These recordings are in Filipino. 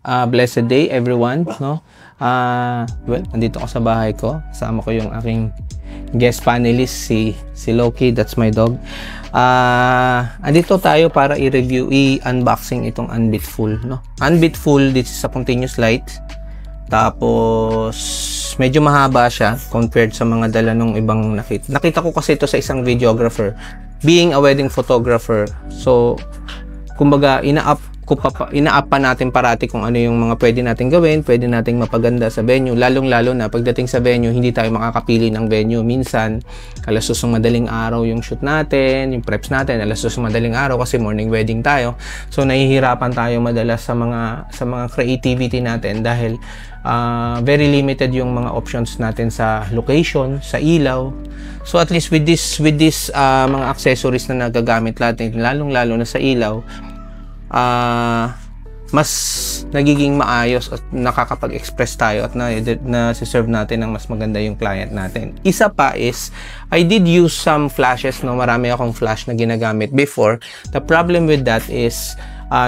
blessed day everyone, no? Well, nandito ako sa bahay ko. Kasama ko yung aking guest panelist, si Loki, that's my dog. Andito tayo para i-review, i-unboxing itong Unbitful, no? Unbitful, this is a continuous light. Tapos medyo mahaba siya compared sa mga dala nung ibang nakita ko kasi ito sa isang videographer, being a wedding photographer. So kumbaga ina-up pa natin parati kung ano yung mga pwede nating gawin, pwede nating mapaganda sa venue, lalong-lalo na pagdating sa venue, hindi tayo makakapili ng venue. Minsan, alas 2 madaling araw yung shoot natin, yung preps natin, alas 2 madaling araw kasi morning wedding tayo. So, nahihirapan tayo madalas sa mga creativity natin dahil very limited yung mga options natin sa location, sa ilaw. So, at least with this mga accessories na nagagamit natin, lalong-lalo na sa ilaw, mas nagiging maayos at nakakapag-express tayo at na-serve natin ng mas maganda yung client natin. Isa pa is, I did use some flashes, no? Marami akong flash na ginagamit before. The problem with that is,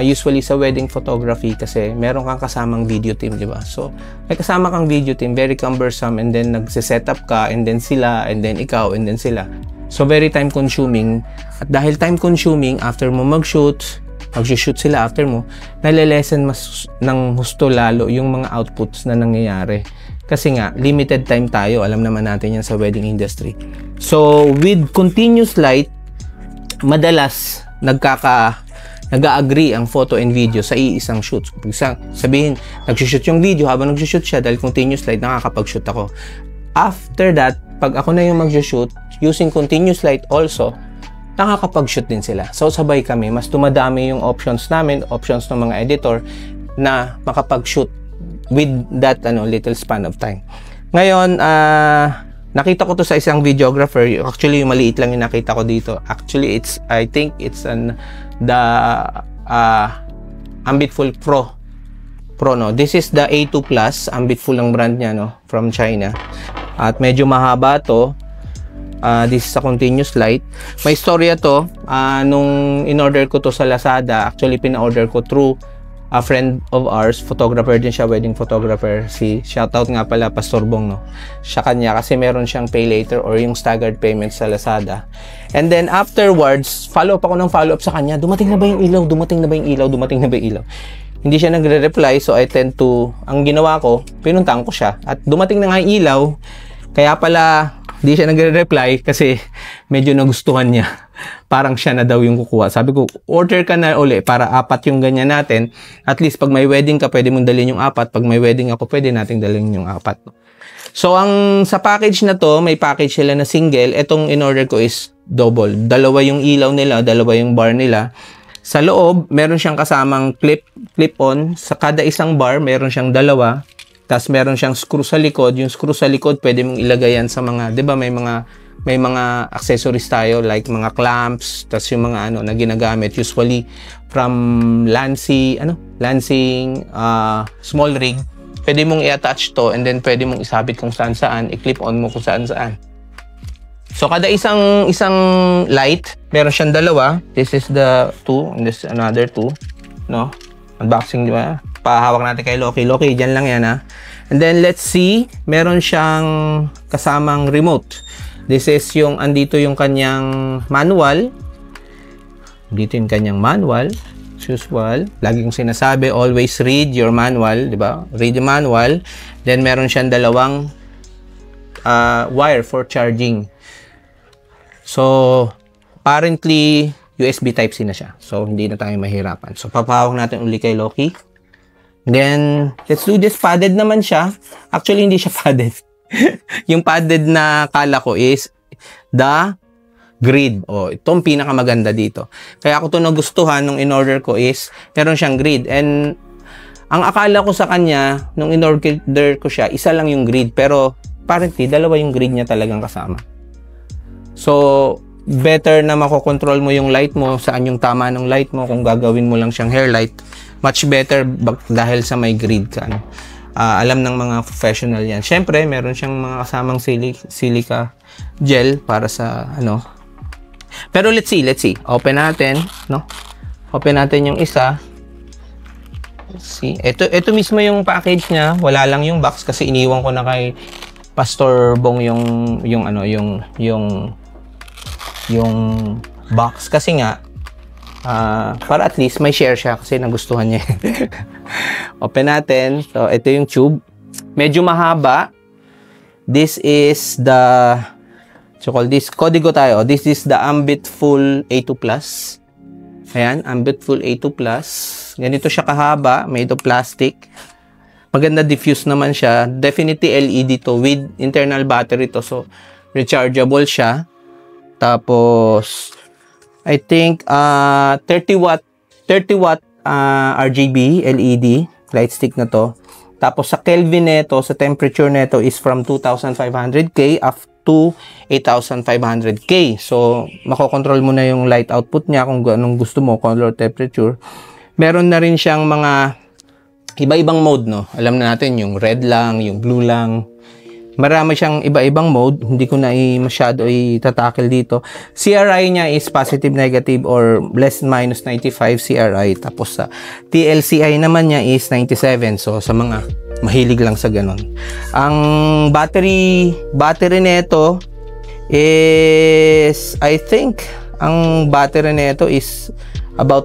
usually sa wedding photography kasi meron kang kasamang video team, di ba? So, may kasama kang video team, very cumbersome, and then nagse-setup ka, and then sila, and then ikaw, and then sila. So, very time consuming. At dahil time consuming, after mo mag-shoot sila after mo, nalilesen mas ng husto lalo yung mga outputs na nangyayari. Kasi nga, limited time tayo. Alam naman natin yan sa wedding industry. So, with continuous light, madalas nag-agree ang photo and video sa iisang shoot. Sabihin, nag-shoot yung video, habang nag-shoot siya, dahil continuous light, nakakapag-shoot ako. After that, pag ako na yung mag-shoot, using continuous light also, nakakapag-shoot din sila. So, sabay kami. Mas dumadami yung options namin, options ng mga editor na makapag-shoot with that little span of time. Ngayon, nakita ko to sa isang videographer. Actually, yung maliit lang yung nakita ko dito. Actually, I think it's the Unbitful Pro, no? This is the A2 Plus. Unbitful ang brand niya, no? From China. At medyo mahaba to. This is a continuous light. May storya to. Nung in-order ko to sa Lazada, actually pina-order ko through a friend of ours, photographer din siya, wedding photographer. Shoutout nga pala, Pastor Bong, no? Siya kanya kasi meron siyang pay later or yung staggered payment sa Lazada. And then afterwards, follow-up ako ng follow-up sa kanya. Dumating na ba yung ilaw? Dumating na ba yung ilaw? Dumating na ba yung ilaw? Hindi siya nagre-reply, so I tend to, ang ginawa ko, pinuntahan ko siya. At dumating na nga yung ilaw, kaya pala, di siya nagre-reply kasi medyo nagustuhan niya. Parang siya na daw yung kukuha. Sabi ko, order ka na uli para 4 yung ganyan natin. At least pag may wedding ka, pwede mong dalhin yung 4. Pag may wedding ako, pwede nating dalhin yung 4. So, sa package na to, may package sila na single. Etong in-order ko is double. Dalawa yung ilaw nila, dalawa yung bar nila. Sa loob, meron siyang kasamang clip-on. Sa kada isang bar, meron siyang dalawa. Tapos meron siyang screw sa likod. Yung screw sa likod, pwede mong ilagay yan sa mga, 'di ba, may mga accessories tayo like mga clamps, tapos yung mga na ginagamit usually from Lansing small rig. Pwede mong i-attach to and then pwede mong isabit kung saan-saan, i-clip on mo kung saan-saan. So kada isang light, meron siyang dalawa. This is the 2 and this another 2, no? Unboxing, di ba? Pahawak natin kay Loki. Loki, dyan lang yan, ha? And then, let's see. Meron siyang kasamang remote. This is andito yung kanyang manual. Dito yung kanyang manual. As usual. Lagi kong sinasabi, always read your manual, di ba? Read the manual. Then, meron siyang dalawang wire for charging. So, apparently, USB Type-C na siya. So, hindi na tayo mahirapan. So, papahawak natin uli kay Loki. Then, let's do this. Padded naman siya. Actually, hindi siya padded. Yung padded na kala ko is the grid. Itong pinakamaganda dito. Kaya ako ito nagustuhan nung in-order ko is meron siyang grid. And ang akala ko sa kanya, nung in-order ko siya, isa lang yung grid. Pero, apparently, dalawa yung grid niya talagang kasama. So, better na makokontrol mo yung light mo, saan yung tama ng light mo, kung gagawin mo lang siyang hair light. Much better dahil sa may grid ka. Alam ng mga professional yan. Siyempre, meron siyang mga kasamang silica gel para sa Pero let's see. Open natin, no? Open natin yung isa. See, ito mismo yung package niya. Wala lang yung box kasi iniwan ko na kay Pastor Bong yung box kasi nga para at least may share siya kasi nagustuhan niya. Open natin. So, ito yung tube. Medyo mahaba. This is the kodigo tayo. This is the Ambitful A2 Plus. Ayan, Ambitful A2 Plus. Ganito siya kahaba, made of plastic. Maganda diffuse naman siya. Definitely LED to with internal battery to. So, rechargeable siya. Tapos, I think 30 watt RGB LED light stick na to. Tapos sa Kelvin neto, sa temperature neto is from 2,500K up to 8,500K. So, makokontrol mo na yung light output niya kung anong gusto mo, color, temperature. Meron na rin siyang mga iba-ibang mode, no? Alam na natin yung red lang, yung blue lang. Marami siyang iba-ibang mode. Hindi ko na masyado itatakil dito. CRI niya is positive, negative, or less minus 95 CRI. Tapos sa TLCI naman niya is 97. So, sa mga mahilig lang sa ganun. Ang battery nito is, I think, ang battery nito is about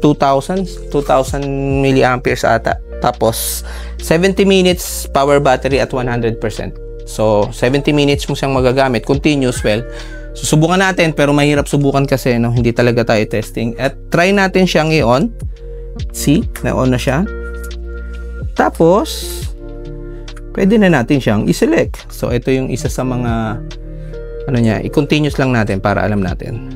2,000 milliamperes ata. Tapos 70 minutes power battery at 100%. So 70 minutes mo siyang magagamit continuous. Well, susubukan natin pero mahirap subukan kasi no, hindi talaga tayo testing. At try natin siyang i-on. See, na-on na siya. Tapos pwede na natin siyang i-select. So ito yung isa sa mga ano niya, i-continuous lang natin para alam natin.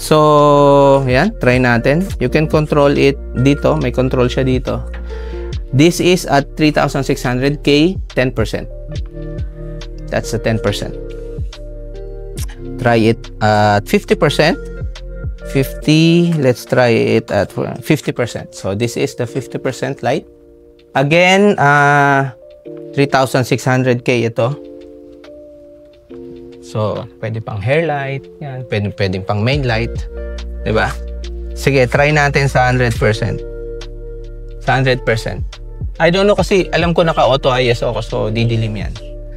So, yan, try natin. You can control it dito. May control siya dito. This is at 3,600K, 10%. That's the 10%. Try it at 50%. 50, let's try it at 50%. So, this is the 50% light. Again, 3,600K ito. So, pwede pang hair light, yan, pwede pang main light, 'di ba? Sige, try natin sa 100%. Sa 100%. I don't know kasi alam ko naka-auto ISO ako, so didilim yan.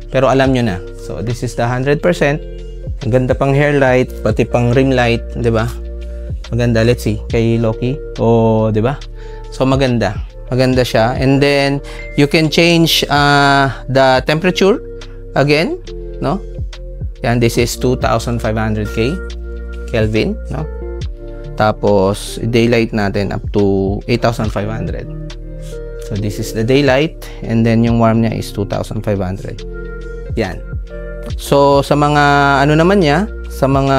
Pero alam nyo na. So, this is the 100%. Ang ganda pang hair light, pati pang rim light, 'di ba? Maganda, let's see, kay Loki. Oh, 'di ba? So, maganda. Maganda siya. And then, you can change the temperature again, no? Yan, this is 2,500K Kelvin, no? Tapos, daylight natin up to 8,500. So, this is the daylight. And then, yung warm niya is 2,500. Yan. So, sa mga, ano naman niya, sa mga,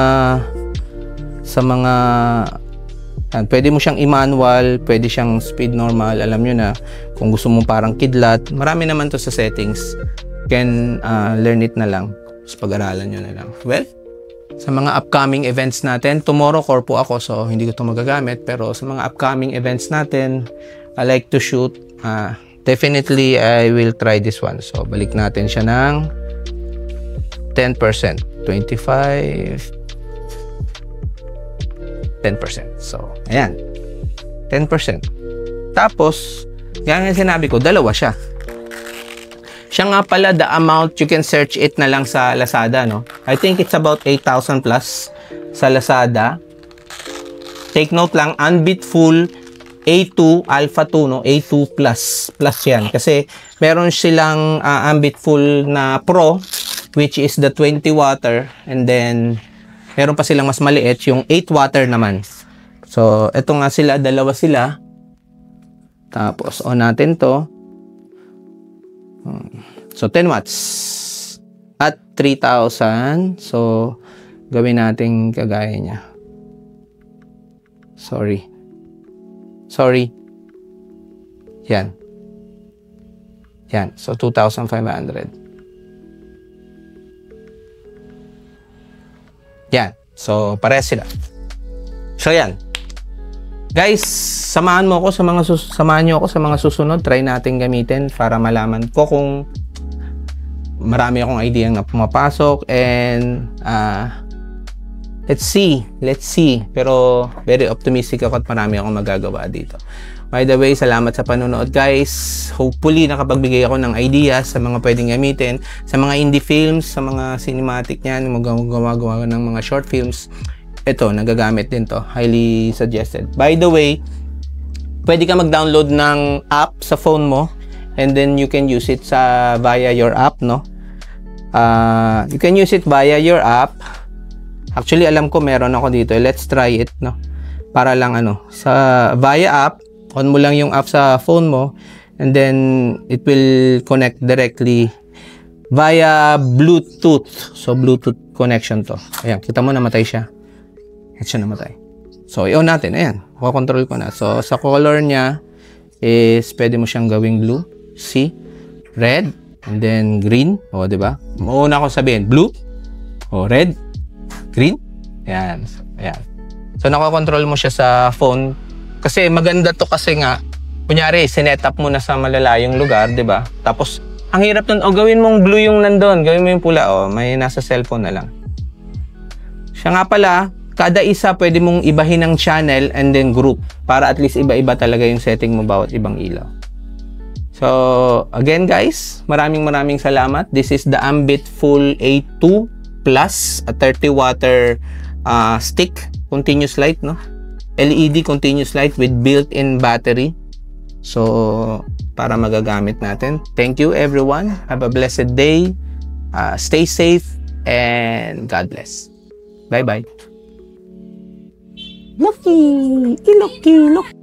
yan, pwede mo siyang i-manual, pwede siyang speed normal. Alam nyo na, kung gusto mo parang kidlat, marami naman to sa settings. You can learn it na lang. Pag-aralan nyo na lang. Well, sa mga upcoming events natin, tomorrow corpo ako, so hindi ko ito magagamit. Pero sa mga upcoming events natin, I like to shoot. Definitely, I will try this one. So, balik natin siya ng 10%. 25. 10%. So, ayan. 10%. Tapos, yan yung sinabi ko, dalawa siya. Siya nga pala, the amount, you can search it na lang sa Lazada, no? I think it's about 8,000 plus sa Lazada. Take note lang, Ambitful A2, Alpha 2, no? A2 plus. Plus yan. Kasi meron silang Ambitful na Pro, which is the 20 water. And then, meron pa silang mas maliit, yung 8 water naman. So, eto nga sila, dalawa sila. Tapos, on natin to. So, 10 watts at 3,000. So, gawin natin kagaya niya. Sorry. Yan. Yan. So, 2,500. Yan. So, pares sila. So, yan. Guys, samahan niyo ako sa mga susunod. Try natin gamitin para malaman ko kung marami akong idea na pumapasok and let's see. Pero very optimistic ako at marami akong magagawa dito. By the way, salamat sa panonood guys. Hopefully, nakapagbigay ako ng ideas sa mga pwedeng gamitin, sa mga indie films, sa mga cinematic niyan, magawa ng mga short films. Ito, nagagamit din to. Highly suggested. By the way, pwede ka mag-download ng app sa phone mo and then you can use it via your app, no? You can use it via your app. Actually, alam ko meron ako dito. Let's try it, no? Para lang via app, on mo lang yung app sa phone mo and then it will connect directly via Bluetooth. So, Bluetooth connection to. Ayan, kita mo namatay siya. Ayan siya namatay. So, i-on natin. Ayan, control ko na. So, sa color niya is pwede mo siyang gawing blue. See? Red. And then green. O, diba? Mauna ko sabihin, blue. O, red. Green. Ayan. Ayan. So, nakakontrol mo siya sa phone. Kasi maganda to kasi nga, kunyari, sinet up mo na sa malalayong lugar, di ba? Tapos, ang hirap nun, gawin mong blue yung nandun, gawin mo yung pula, may nasa cellphone na lang. Siya nga pala, kada isa pwede mong ibahin ng channel and then group para at least iba-iba talaga yung setting mo bawat ibang ilaw. So, again guys, maraming salamat. This is the Ambit Full A2 Plus, a 30-watt stick, continuous light, no? LED continuous light with built-in battery. So, para magagamit natin. Thank you everyone. Have a blessed day. Stay safe and God bless. Bye-bye. Look.